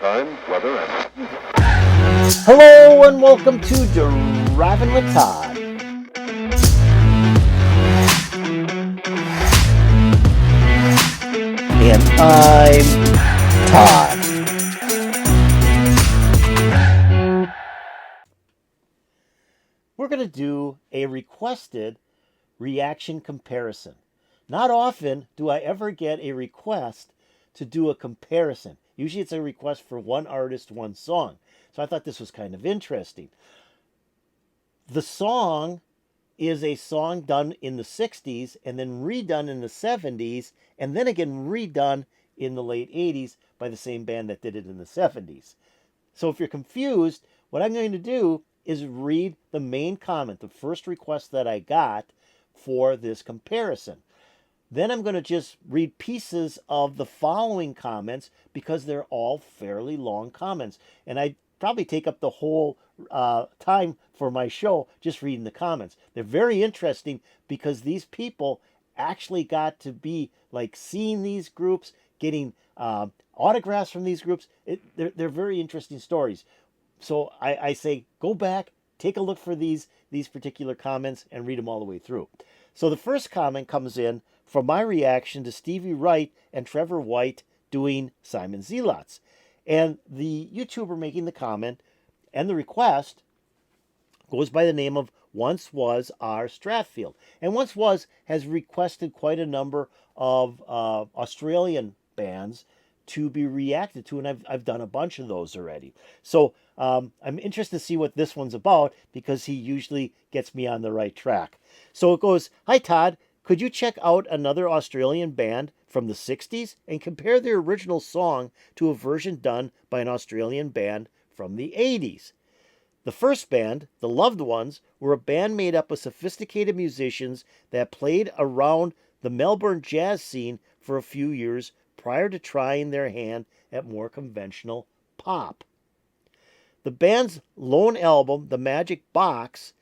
time, weather, and... Hello and welcome to Driving with Todd. And I'm Todd. We're going to do a requested reaction comparison. Not often do I ever get a request to do a comparison. Usually it's a request for one artist, one song. So I thought this was kind of interesting. The song is a song done in the 60s and then redone in the 70s and then again redone in the late 80s by the same band that did it in the 70s. So if you're confused, what I'm going to do is read the main comment, the first request that I got for this comparison. Then I'm going to just read pieces of the following comments because they're all fairly long comments. And I probably take up the whole time for my show just reading the comments. They're very interesting because these people actually got to be like seeing these groups, getting autographs from these groups. They're very interesting stories. So I say go back, take a look for these particular comments and read them all the way through. So the first comment comes in from my reaction to Stevie Wright and Trevor White doing Simon Zealots. And the YouTuber making the comment and the request goes by the name of Once Was R. Stratfield. And Once Was has requested quite a number of Australian bands to be reacted to, and I've done a bunch of those already. So I'm interested to see what this one's about because he usually gets me on the right track. So it goes, "Hi Todd, could you check out another Australian band from the 60s and compare their original song to a version done by an Australian band from the 80s? The first band, the Loved Ones, were a band made up of sophisticated musicians that played around the Melbourne jazz scene for a few years prior to trying their hand at more conventional pop. The band's lone album, The Magic Box,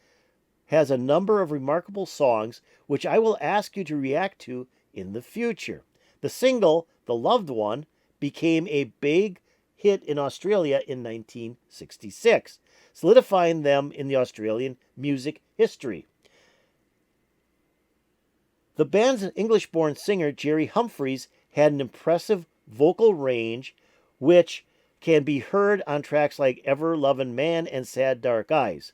has a number of remarkable songs which I will ask you to react to in the future. The single, The Loved One, became a big hit in Australia in 1966, solidifying them in the Australian music history. The band's English-born singer, Jerry Humphreys, had an impressive vocal range, which can be heard on tracks like Ever Lovin' Man and Sad Dark Eyes.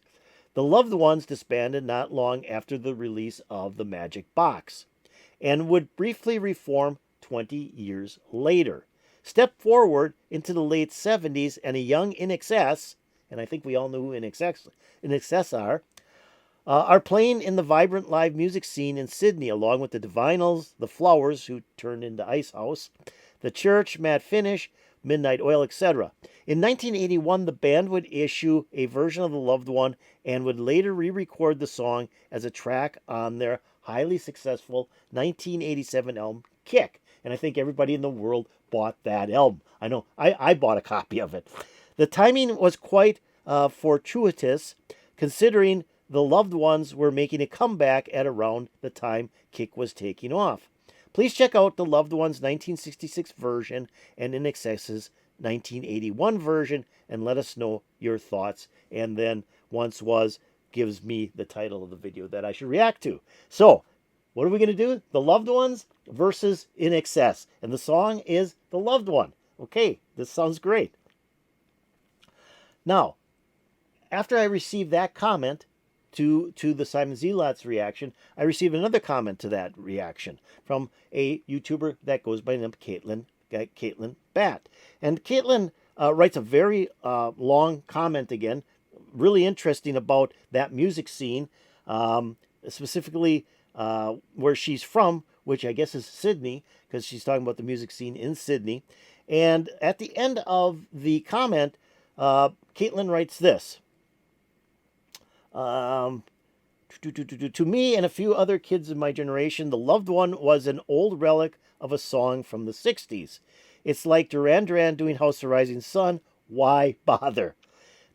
The Loved Ones disbanded not long after the release of The Magic Box, and would briefly reform 20 years later. Step forward into the late 70s, and a young INXS, and I think we all know who INXS are playing in the vibrant live music scene in Sydney, along with the Divinyls, the Flowers, who turned into Ice House, the Church, Mad Finish, Midnight Oil, etc. In 1981, the band would issue a version of The Loved One and would later re-record the song as a track on their highly successful 1987 album, Kick. And I think everybody in the world bought that album. I know I bought a copy of it. The timing was quite fortuitous, considering the Loved Ones were making a comeback at around the time Kick was taking off. Please check out the Loved Ones 1966 version and INXS's 1981 version and let us know your thoughts. And then Once Was gives me the title of the video that I should react to. So, what are we going to do? The Loved Ones versus INXS. And the song is The Loved One. Okay, this sounds great. Now, after I received that comment to the Simon Zealots reaction, I received another comment to that reaction from a YouTuber that goes by the name of Caitlin Batt. And Caitlin writes a very long comment again, really interesting about that music scene, specifically where she's from, which I guess is Sydney, because she's talking about the music scene in Sydney. And at the end of the comment, Caitlin writes this. To me and a few other kids in my generation, The Loved One was an old relic of a song from the 60s. It's like Duran Duran doing House of Rising Sun. Why bother?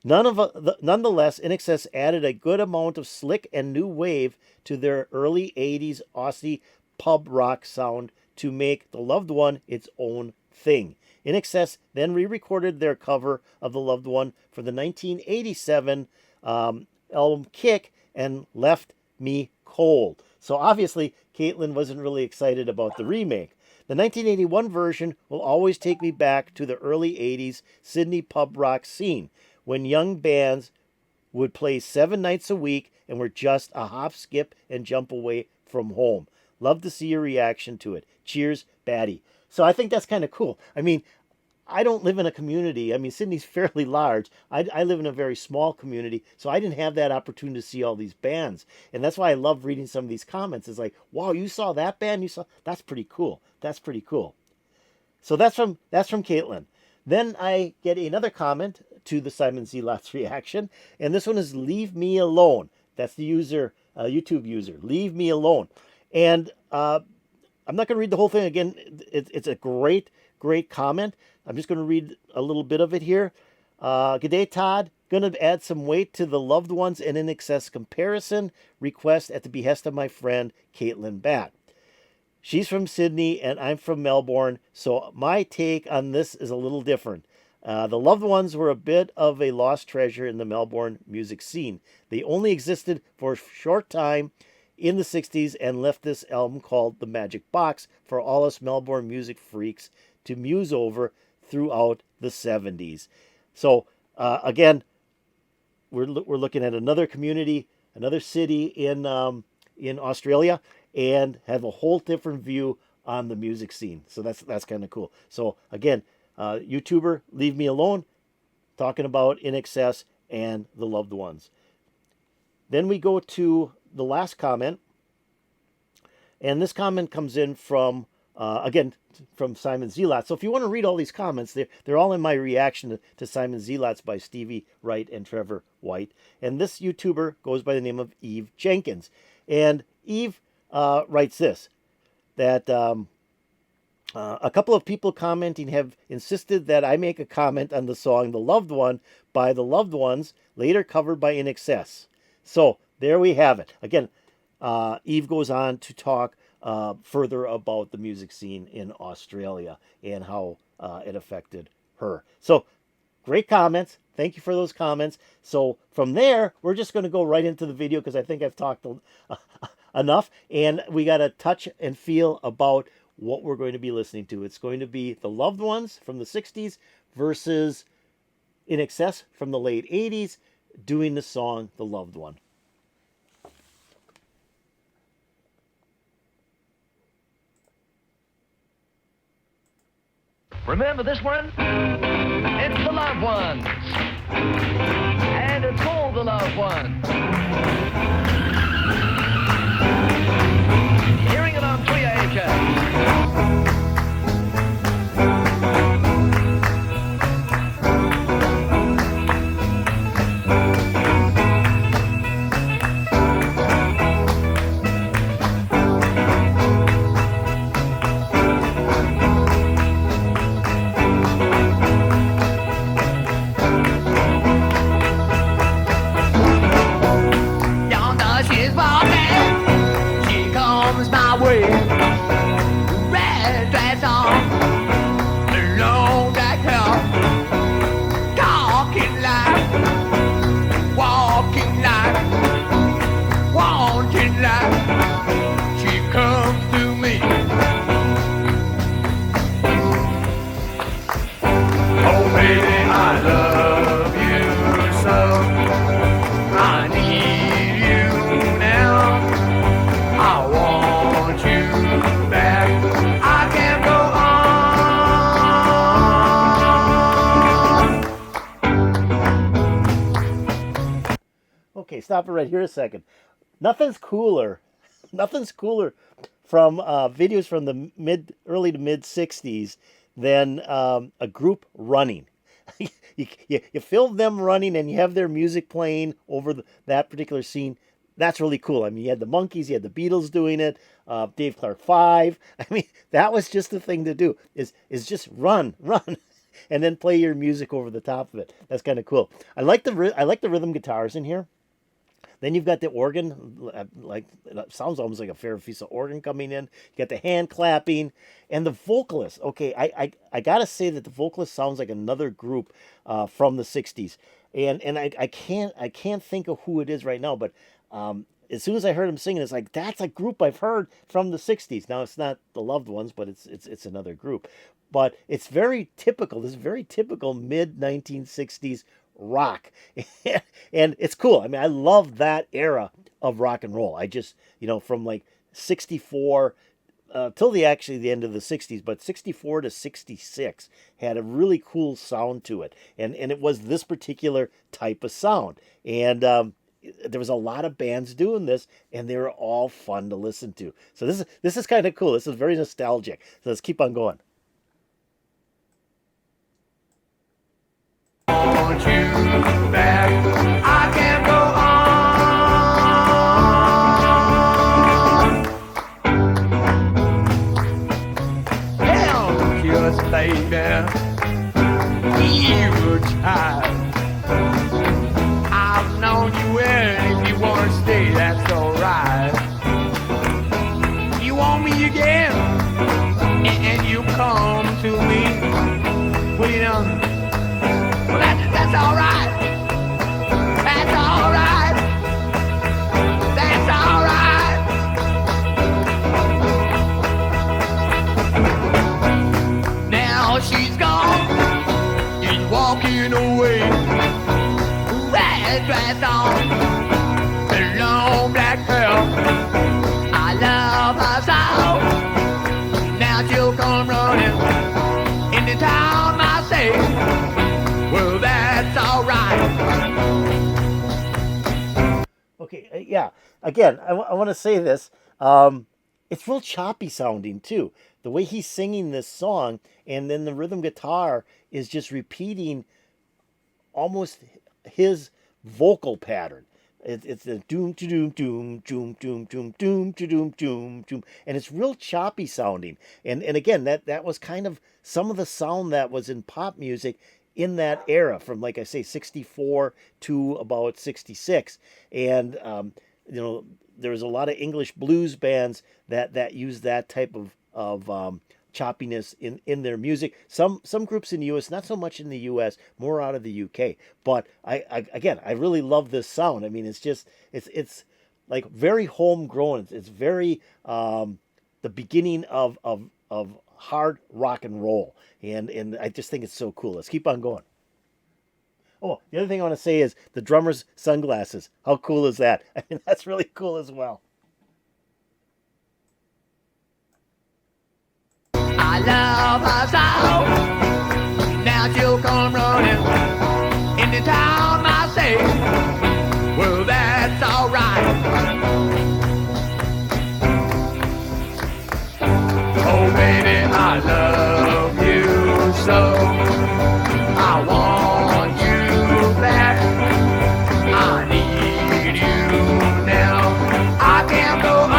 Nonetheless, INXS added a good amount of slick and new wave to their early 80s Aussie pub rock sound to make The Loved One its own thing. INXS then re-recorded their cover of The Loved One for the 1987 album Kick and Left Me Cold. So obviously, Caitlin wasn't really excited about the remake. The 1981 version will always take me back to the early 80s Sydney pub rock scene, when young bands would play 7 nights a week and were just a hop, skip, and jump away from home. Love to see your reaction to it. Cheers, Batty. So I think that's kind of cool. I mean, I don't live in a community. I mean, Sydney's fairly large. I live in a very small community, so I didn't have that opportunity to see all these bands. And that's why I love reading some of these comments. It's like, wow, you saw that band? That's pretty cool. That's pretty cool. So that's from Caitlin. Then I get another comment to the Simon Zealot's reaction, and this one is "Leave Me Alone." That's the user, YouTube user. Leave me alone. And I'm not going to read the whole thing again. It's a great comment. I'm just going to read a little bit of it here. G'day, Todd. Going to add some weight to the Loved Ones and INXS comparison request at the behest of my friend Caitlin Batt. She's from Sydney and I'm from Melbourne, so my take on this is a little different. The Loved Ones were a bit of a lost treasure in the Melbourne music scene. They only existed for a short time in the 60s and left this album called The Magic Box for all us Melbourne music freaks to muse over throughout the 70s. So again, we're looking at another community, another city in Australia, and have a whole different view on the music scene. So that's kind of cool. So again, YouTuber Leave Me Alone, talking about INXS and the Loved Ones. Then we go to the last comment, and this comment comes in from again from Simon Zealot. So if you want to read all these comments, they're all in my reaction to Simon Zealot's by Stevie Wright and Trevor White. And this YouTuber goes by the name of Eve Jenkins, and Eve writes this, that a couple of people commenting have insisted that I make a comment on the song The Loved One by the Loved Ones, later covered by INXS. So there we have it. Again, Eve goes on to talk further about the music scene in Australia and how it affected her. So great comments. Thank you for those comments. So from there, we're just going to go right into the video because I think I've talked enough. And we got to touch and feel about what we're going to be listening to. It's going to be the Loved Ones from the 60s versus INXS from the late 80s doing the song The Loved One. Remember this one? It's The Loved Ones. And it's called The Loved Ones. Hearing it on 3AJ. Red dress on, long black hair, talking like, walking like, wanting like, she comes to me. Oh baby, I love you so, I need you now, I want you back. I can't go on. Okay, stop it right here a second. Nothing's cooler from videos from the early to mid 60s than a group running. you film them running and you have their music playing over that particular scene. That's really cool. I mean, you had the Monkees, you had the Beatles doing it, Dave Clark 5. I mean, that was just the thing to do, is just run, and then play your music over the top of it. That's kind of cool. I like the rhythm guitars in here. Then you've got the organ, like it sounds almost like a Farfisa organ coming in. You got the hand clapping, and the vocalist. Okay, I gotta say that the vocalist sounds like another group from the '60s, and I can't think of who it is right now, but as soon as I heard him singing, it's like that's a group I've heard from the '60s. Now it's not the Loved Ones, but it's another group. But it's very typical. This is very typical mid 1960s rock, and it's cool. I mean, I love that era of rock and roll. I just from like '64 till the end of the '60s, but '64 to '66 had a really cool sound to it, and it was this particular type of sound, and there was a lot of bands doing this, and they were all fun to listen to. So this is kind of cool. This is very nostalgic. So let's keep on going. Want you back. I can't go on. Hell, just baby, you were child. I've known you well. If you want to stay, that's alright. You want me again, and you come to me. Well, well, that's all right. That's all right. That's all right. Now she's gone. She's walking away. Red dress on. The long black hair. I love her so. Now she'll come running into town, I say. Well, that's all right. Okay, yeah. Again, I want to say this. It's real choppy sounding too. The way he's singing this song, and then the rhythm guitar is just repeating almost his vocal pattern. It's the doom to doom doom doom doom doom doom to doom doom doom, and it's real choppy sounding. And again, that was kind of some of the sound that was in pop music in that era, from like I say '64 to about '66, and there was a lot of English blues bands that used that type of choppiness in their music. Some groups in the U.S., not so much in the U.S., more out of the U.K. But I really love this sound. I mean, it's like very homegrown. It's very the beginning of hard rock and roll, and I just think it's so cool. Let's keep on going. Oh, the other thing I want to say is the drummer's sunglasses. How cool is that? I mean, that's really cool as well. I love her so. Now she'll come running into town, I say. Well, that's all right. Oh, baby, I love you so. I want you back. I need you now. I can't go on.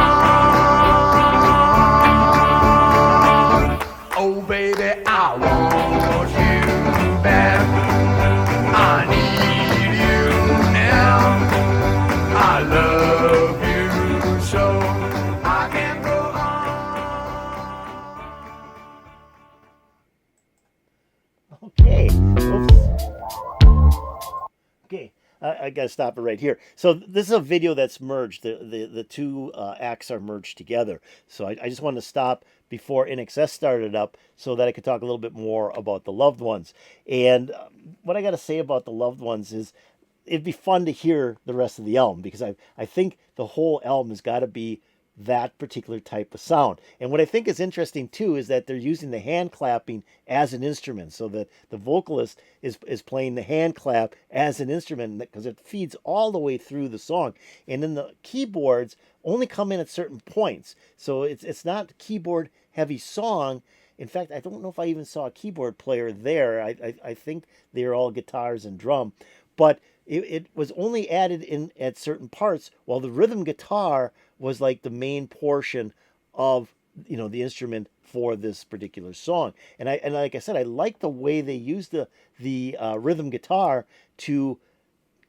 Oh, baby, I want you back. I need you now. I love you so. I can't go on. Okay. Oops. Okay. I gotta stop it right here. So this is a video that's merged. The two acts are merged together. So I just wanted to stop before INXS started up so that I could talk a little bit more about the Loved Ones. And what I got to say about the Loved Ones is it'd be fun to hear the rest of the album, because I think the whole album has got to be that particular type of sound. And what I think is interesting too is that they're using the hand clapping as an instrument, so that the vocalist is playing the hand clap as an instrument, because it feeds all the way through the song. And then the keyboards only come in at certain points, so it's not keyboard heavy song. In fact, I don't know if I even saw a keyboard player there. I think they're all guitars and drum, but it was only added in at certain parts, while the rhythm guitar was like the main portion of the instrument for this particular song. And like I said, I like the way they used the rhythm guitar to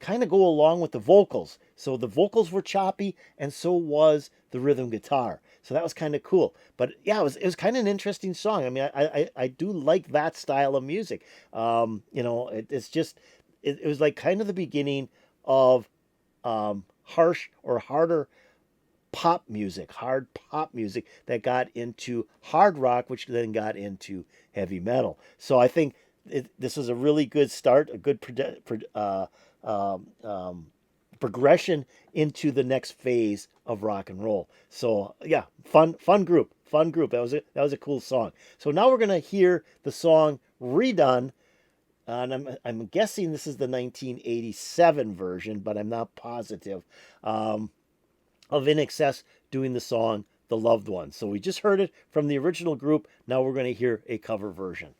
kind of go along with the vocals. So the vocals were choppy, and so was the rhythm guitar. So that was kind of cool. But yeah, it was kind of an interesting song. I mean, I do like that style of music. It's just it was like kind of the beginning of harsh or harder hard pop music that got into hard rock, which then got into heavy metal. So I think this was a really good start, a good progression into the next phase of rock and roll. So yeah, fun group. That was a cool song. So now we're gonna hear the song redone. And I'm guessing this is the 1987 version, but I'm not positive. Of INXS doing the song The Loved Ones. So we just heard it from the original group. Now we're going to hear a cover version.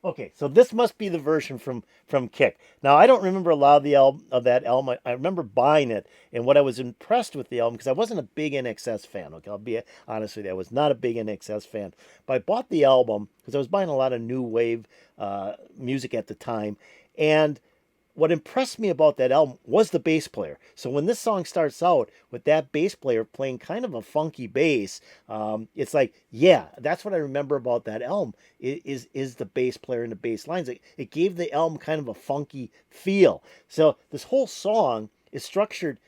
Okay, so this must be the version from Kick. Now I don't remember a lot of the that album. I remember buying it, and what I was impressed with the album, because I wasn't a big NXS fan. Okay, I'll be honest with you, I was not a big NXS fan. But I bought the album because I was buying a lot of new wave music at the time, and what impressed me about that album was the bass player. So when this song starts out with that bass player playing kind of a funky bass, it's like, yeah, that's what I remember about that album is the bass player and the bass lines. It gave the album kind of a funky feel. So this whole song is structured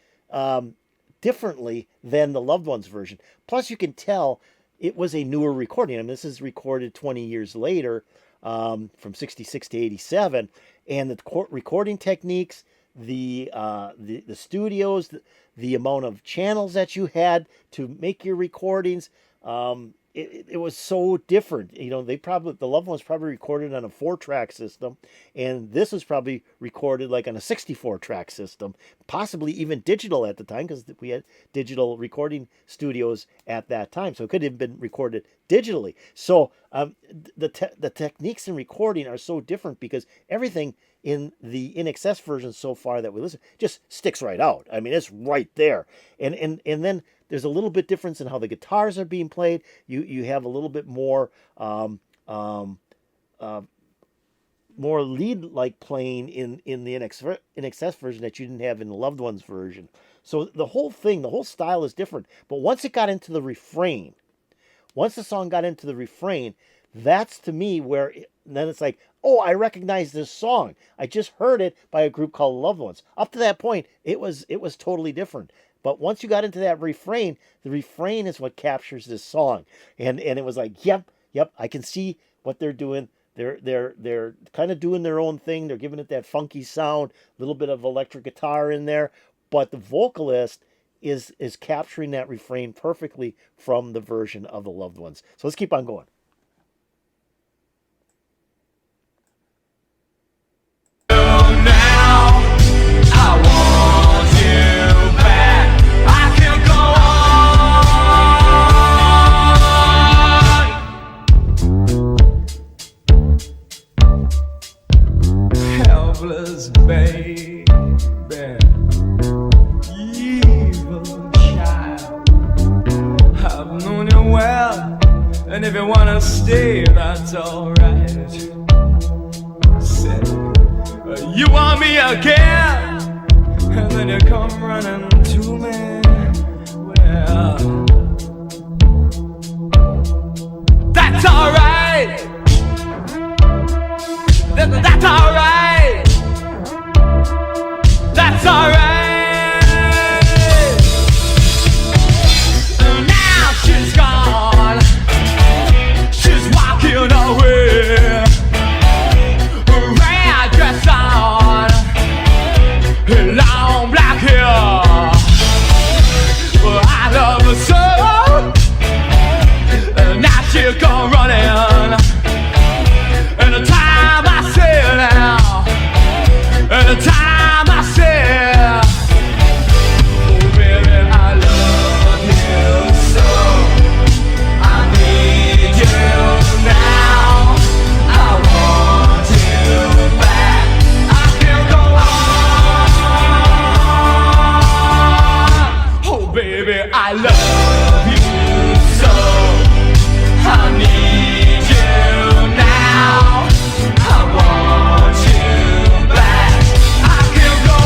differently than the Loved Ones version. Plus, you can tell it was a newer recording. I mean, this is recorded 20 years later, from 66 to 87, and the recording techniques, the studios, the amount of channels that you had to make your recordings, it was so different. You know, the Loved Ones probably recorded on a 4-track system, and this was probably recorded like on a 64-track system, possibly even digital at the time, because we had digital recording studios at that time, so it could have been recorded digitally. So the techniques in recording are so different because everything in the INXS version so far that we listen just sticks right out. I mean, it's right there, and then there's a little bit difference in how the guitars are being played. You have a little bit more more lead-like playing in the INXS version that you didn't have in the Loved Ones version. So the whole style is different. But once it got into the refrain, once the song got into the refrain, that's to me where then it's like, oh, I recognize this song. I just heard it by a group called Loved Ones. Up to that point, it was totally different. But once you got into that refrain, the refrain is what captures this song. And it was like, yep, I can see what they're doing. They're kind of doing their own thing. They're giving it that funky sound, a little bit of electric guitar in there. But the vocalist is capturing that refrain perfectly from the version of the Loved Ones. So let's keep on going. Babe, bad, evil child. I've known you well, and if you wanna stay, that's alright. Say, you want me again, and then you come running to me. Well, that's alright. That's alright. That's alright. Now she's gone. She's walking away. Red dress on, long black hair. Well, I love her so. Now she's gone running. And the time I say now, and the time I say, oh baby, I love you so. I need you now. I want you back. I can't go on. Oh baby, I love you so. I need you now. I want you back. I can't go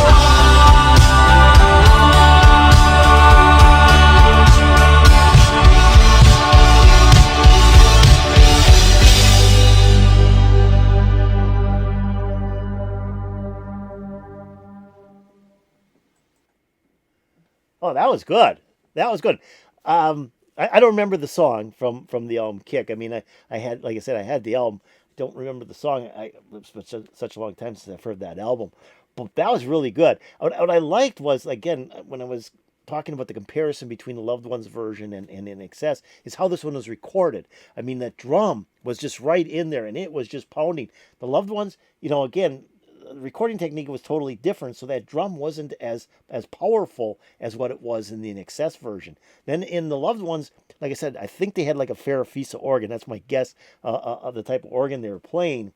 Oh, that was good. That was good. I don't remember the song from the album Kick. I mean, I had, like I said, I had the album. Don't remember the song. It's been such a long time since I've heard that album. But that was really good. What I liked was, again, when I was talking about the comparison between the Loved Ones version and INXS, is how this one was recorded. I mean, that drum was just right in there, and it was just pounding. The Loved Ones, again, the recording technique was totally different, so that drum wasn't as powerful as what it was in the INXS version. Then in the Loved Ones, like I said, I think they had like a Farfisa organ. That's my guess of the type of organ they were playing.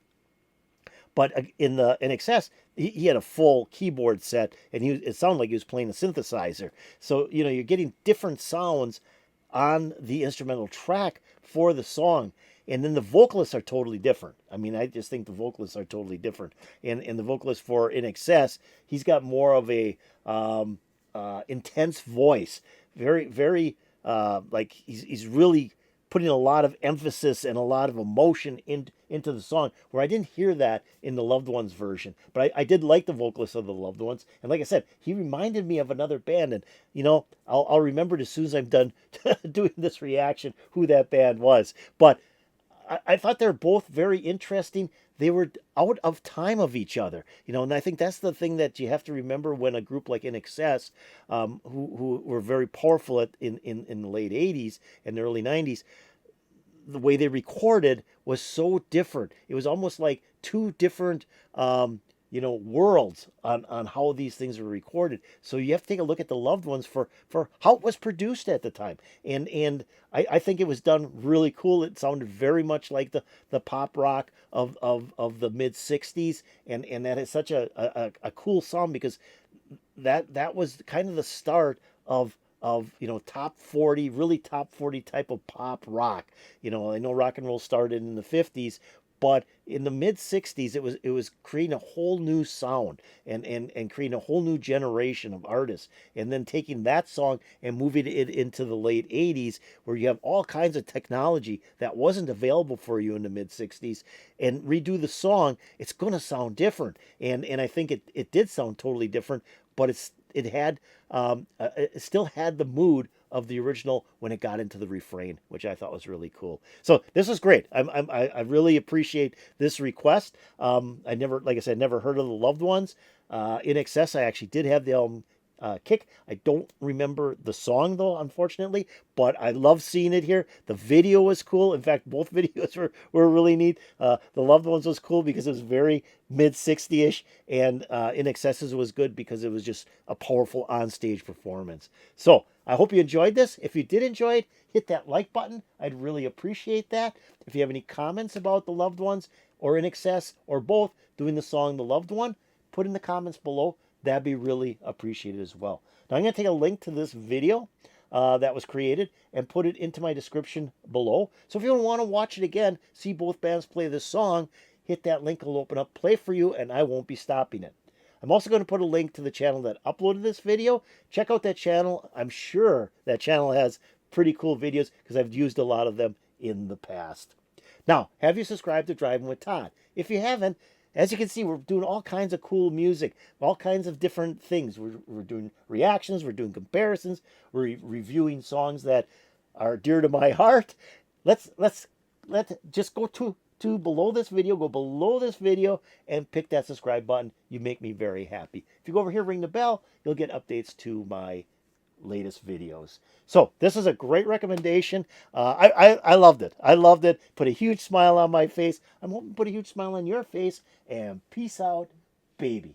But in the INXS, he had a full keyboard set, and it sounded like he was playing a synthesizer. So you're getting different sounds on the instrumental track for the song. And then the vocalists are totally different. I mean, I just think the vocalists are totally different. And the vocalist for INXS, he's got more of a intense voice. Very, very, like he's really putting a lot of emphasis and a lot of emotion into the song, where I didn't hear that in the Loved Ones version. But I did like the vocalist of the Loved Ones. And like I said, he reminded me of another band. And, I'll remember it as soon as I'm done doing this reaction, who that band was. But I thought they're both very interesting. They were out of time of each other, and I think that's the thing that you have to remember when a group like INXS, who were very powerful in the late 80s and the early 90s, the way they recorded was so different. It was almost like two different, worlds on how these things were recorded. So you have to take a look at the Loved Ones for how it was produced at the time. And I think it was done really cool. It sounded very much like the pop rock of the mid 60s. And that is such a cool sound, because that was kind of the start of top 40, really top 40 type of pop rock. I know rock and roll started in the 50s, but in the mid 60s, it was creating a whole new sound and creating a whole new generation of artists. And then taking that song and moving it into the late 80s, where you have all kinds of technology that wasn't available for you in the mid 60s, and redo the song, it's going to sound different. And I think it did sound totally different, but it still had the mood of the original when it got into the refrain, which I thought was really cool. So this is great. I really appreciate this request. Like I said, never heard of the Loved Ones. INXS, I actually did have the album Kick. I don't remember the song though, unfortunately, but I love seeing it here. The video was cool. In fact, both videos were really neat. The Loved Ones was cool because it was very mid 60-ish, and INXS's was good because it was just a powerful onstage performance. So I hope you enjoyed this. If you did enjoy it, hit that like button. I'd really appreciate that. If you have any comments about the Loved Ones or INXS or both doing the song The Loved One, put in the comments below. that'd be really appreciated as well. Now I'm going to take a link to this video that was created and put it into my description below. So if you want to watch it again, see both bands play this song, hit that link, it'll open up, play for you, and I won't be stopping it. I'm also going to put a link to the channel that uploaded this video. Check out that channel. I'm sure that channel has pretty cool videos because I've used a lot of them in the past. Now, have you subscribed to Driving with Todd? If you haven't, as you can see, we're doing all kinds of cool music, all kinds of different things. We're doing reactions, we're doing comparisons, we're reviewing songs that are dear to my heart. Let's just go to below this video, go below this video and pick that subscribe button. You make me very happy. If you go over here, ring the bell, you'll get updates to my latest videos. So this is a great recommendation. I loved it. I loved it. Put a huge smile on my face. I'm hoping to put a huge smile on your face. And peace out, baby.